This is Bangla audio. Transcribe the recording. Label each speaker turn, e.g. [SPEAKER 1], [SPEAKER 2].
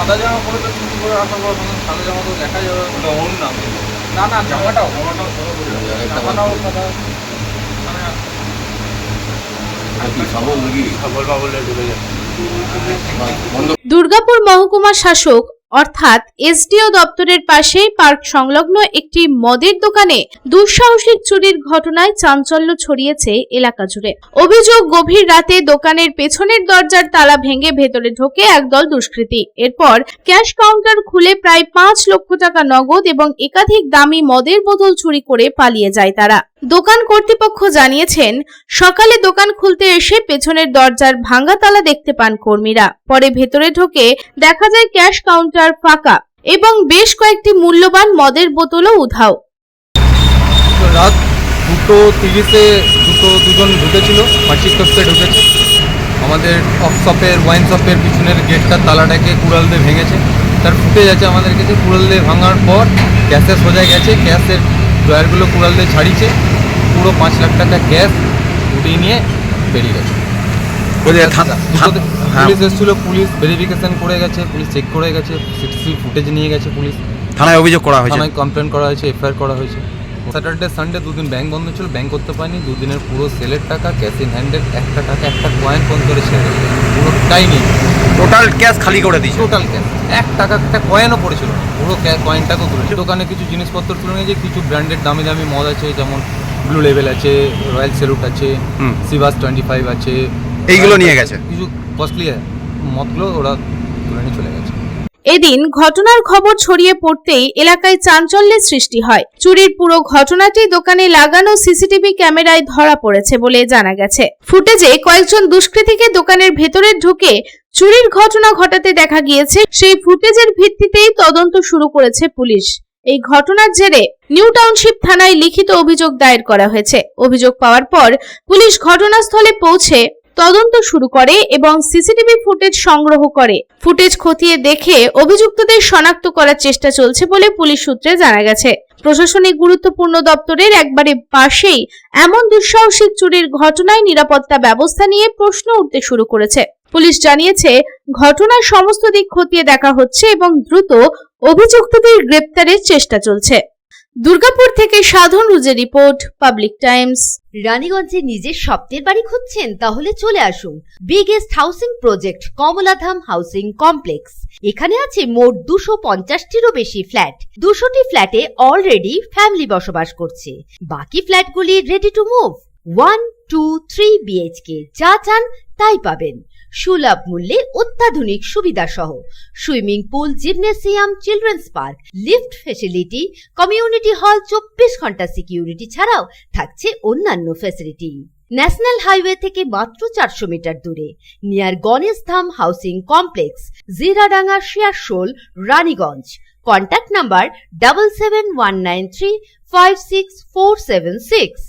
[SPEAKER 1] সাদা জামা পরে তো চুরি করে আসার পর সাদা জামা তো দেখা যাবে ওর না না না জামাটাও জামাটাও সাদা
[SPEAKER 2] দুর্গাপুর মহকুমা শাসক অর্থাৎ এসডিও দপ্তরের পাশেই পার্ক সংলগ্ন একটি মদের দোকানে দুঃসাহসিক চুরির ঘটনায় চাঞ্চল্য ছড়িয়েছে এলাকা জুড়ে। অভিযোগ, গভীর রাতে দোকানের পেছনের দরজার তালা ভেঙে ভেতরে ঢোকে একদল দুষ্কৃতী। এরপর ক্যাশ কাউন্টার খুলে প্রায় 5 লক্ষ টাকা নগদ এবং একাধিক দামি মদের বোতল চুরি করে পালিয়ে যায় তারা। দোকান কর্তৃপক্ষ জানিয়েছেন, সকালে দোকান খুলতে এসে পেছনের দরজার ভাঙা তালা দেখতে পান কর্মীরা। পরে ভেতরে ঢোকে দেখা যায় ক্যাশ কাউন্টার ফাঁকা এবং বেশ কয়েকটি মূল্যবান মদের বোতলও উধাও।
[SPEAKER 3] রাত 2:30-এ দুজন ঢুকেছিল, মার্চিক কক্ষে ঢুকেছে। আমাদের ওয়াইন শপের পিছনের গেটটার তালাটাকে কুড়াল দিয়ে ভেঙেছে। তার ফুটেজ আছে আমাদের কাছে। কুড়াল দিয়ে ভাঙার পর ক্যাশে সোজা গেছে, ক্যাশের ড্রয়ারগুলো কুড়াল দিয়ে ছাড়িয়েছে, পুরো 5 লাখ টাকা ক্যাশ উঠিয়ে নিয়ে বেরিয়ে গেছে। পুলিশ এসেছিল, পুলিশ ভেরিফিকেশন করে গেছে, পুলিশ চেক করে গেছে, সিসিটিভি ফুটেজ নিয়ে গেছে পুলিশ।
[SPEAKER 4] থানায় অভিযোগ করা হয়েছে,
[SPEAKER 3] থানায় কমপ্লেন করা হয়েছে, এফআইআর করা হয়েছে। স্যাটারডে সানডে 2 দিন ব্যাংক বন্ধ ছিল, ব্যাংক করতে পারিনি। 2 দিনের পুরো সেলের টাকা, ক্যাশ ইন হ্যান্ডের একটা টাকা, একটা কয়েন ফোন করে ছেড়ে দিল, পুরোটাই নেই।
[SPEAKER 4] টোটাল ক্যাশ খালি করে দিয়েছে।
[SPEAKER 3] টোটাল ক্যাশ 1 টাকা, একটা কয়েনও পড়েছিল, পুরো কয়েনটাকেও তুলেছে। দোকানে কিছু জিনিসপত্র তুলে নিয়েছে, কিছু ব্র্যান্ডেড দামি দামি মদ আছে, যেমন ব্লু লেভেল আছে, রয়্যাল স্যালুট আছে, সিভাস 25 আছে,
[SPEAKER 4] এইগুলো নিয়ে গেছে।
[SPEAKER 3] কিছু কস্টলি মদগুলো ওরা তুলে নিয়ে চলে গেছে।
[SPEAKER 2] এদিন ঘটনার খবর ছড়িয়ে পড়তেই এলাকায় চাঞ্চল্যের সৃষ্টি হয়। চুরির পুরো ঘটনাটি দোকানে লাগানো সিসিটিভি ক্যামেরায় ধরা পড়েছে বলে জানা গেছে। ফুটেজে কয়েকজন দুষ্কৃতীকে দোকানের ভেতরে ঢুকে চুরির ঘটনা ঘটাতে দেখা গিয়েছে। সেই ফুটেজের ভিত্তিতেই তদন্ত শুরু করেছে পুলিশ। এই ঘটনার জেরে নিউ টাউনশিপ থানায় লিখিত অভিযোগ দায়ের করা হয়েছে। অভিযোগ পাওয়ার পর পুলিশ ঘটনাস্থলে পৌঁছে তদন্ত শুরু করে এবং সিসিটিভি ফুটেজ সংগ্রহ করে। ফুটেজ খতিয়ে দেখে অভিযুক্তদের শনাক্ত করার চেষ্টা চলছে বলে পুলিশ সূত্রে জানা গেছে। প্রশাসনিক গুরুত্বপূর্ণ দপ্তরের একবারে পাশেই এমন দুঃসাহসিক চুরির ঘটনায় নিরাপত্তা ব্যবস্থা নিয়ে প্রশ্ন উঠতে শুরু করেছে। পুলিশ জানিয়েছে, ঘটনার সমস্ত দিক খতিয়ে দেখা হচ্ছে এবং দ্রুত অভিযুক্তদের গ্রেপ্তারের চেষ্টা চলছে। দুর্গাপুর থেকে সাধন রুজের রিপোর্ট, পাবলিক টাইমস।
[SPEAKER 5] রানীগঞ্জে নিজের স্বপ্নের বাড়ি খুঁজছেন? তাহলে চলে আসুন biggest housing project Kamaladham housing complex. এখানে আছে মোট 250টিরও বেশি ফ্ল্যাট। 200টি ফ্ল্যাটে অলরেডি ফ্যামিলি বসবাস করছে, বাকি ফ্ল্যাটগুলি রেডি টু মুভ। 1, 2, 3 BHK যা চান তাই পাবেন, সুলভ মূল্যে অত্যাধুনিক সুবিধা সহ। Swimming pool, gymnasium, children's park, lift facility, community hall, 24 ঘন্টা সিকিউরিটি ছাড়াও থাকছে অন্যান্য ফ্যাসিলিটি। ন্যাশনাল হাইওয়ে থেকে মাত্র 400 মিটার দূরে, near Ganesh Dham housing complex, Jiradanga, Searsole, Raniganj. Contact number 7719356476।